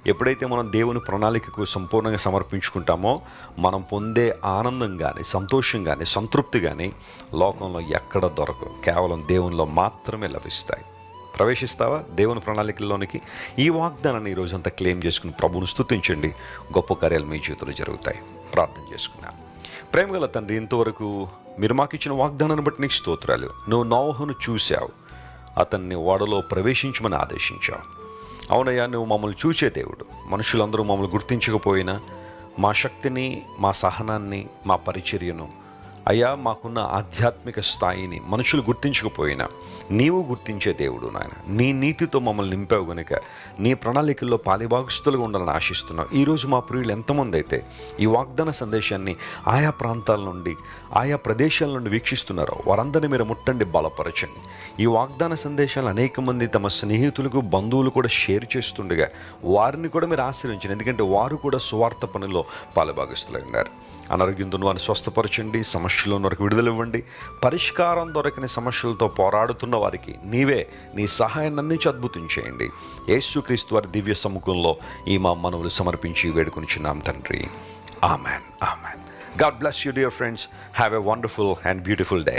ఎప్పుడైతే మనం దేవుని ప్రణాళికకు సంపూర్ణంగా సమర్పించుకుంటామో మనం పొందే ఆనందం కానీ, సంతోషం కానీ, సంతృప్తి కానీ లోకంలో ఎక్కడ దొరకవు. కేవలం దేవునిలో మాత్రమే లభిస్తాయి. ప్రవేశిస్తావా దేవుని ప్రణాళికల్లోనికి? ఈ వాగ్దానాన్ని ఈరోజంతా క్లెయిమ్ చేసుకుని ప్రభువును స్తుతించండి. గొప్ప కార్యాలు మీ జీవితంలో జరుగుతాయి. ప్రార్థన చేసుకున్నాను. ప్రేమగల తండ్రి, ఇంతవరకు మీరు మాకు ఇచ్చిన వాగ్దానాన్ని బట్టి నీకు స్తోత్రాలు. నువ్వు నోహను చూశావు, అతన్ని ఓడలో ప్రవేశించమని ఆదేశించావు. అవునయ్యా, నువ్వు మమ్మల్ని చూచే దేవుడు. మనుషులందరూ మమ్మల్ని గుర్తించకపోయినా మా శక్తిని, మా సహనాన్ని, మా పరిచర్యను, అయ్యా మాకున్న ఆధ్యాత్మిక స్థాయిని మనుషులు గుర్తించకపోయినా నీవు గుర్తించే దేవుడు నాయన. నీ నీతితో మమ్మల్ని నింపావు గనుక నీ ప్రణాళికల్లో పాలిభాగస్తులుగా ఉండాలని ఆశిస్తున్నావు. ఈరోజు మా ప్రియులు ఎంతమంది అయితే ఈ వాగ్దాన సందేశాన్ని ఆయా ప్రాంతాల నుండి, ఆయా ప్రదేశాల నుండి వీక్షిస్తున్నారో వారందరినీ మీరు ముట్టండి, బలపరచండి. ఈ వాగ్దాన సందేశాలు అనేక మంది తమ స్నేహితులకు, బంధువులు కూడా షేర్ చేస్తుండగా వారిని కూడా మీరు ఆశ్రయించండి. ఎందుకంటే వారు కూడా సువార్త పనిలో పాలిభాగస్తులై ఉన్నారు. అనారోగ్యంతో వారిని స్వస్థపరచండి, సమస్యల వరకు విడుదల ఇవ్వండి. పరిష్కారం దొరకని సమస్యలతో పోరాడుతున్న వారికి నీవే నీ సహాయాన్ని అందించి అద్భుతం చేయండి. యేసుక్రీస్తు వారి దివ్య సముఖంలో ఈ మా మనవులు సమర్పించి వేడుకొనిచున్నాం తండ్రి. Amen, amen. God bless you dear friends. Have a wonderful and beautiful day.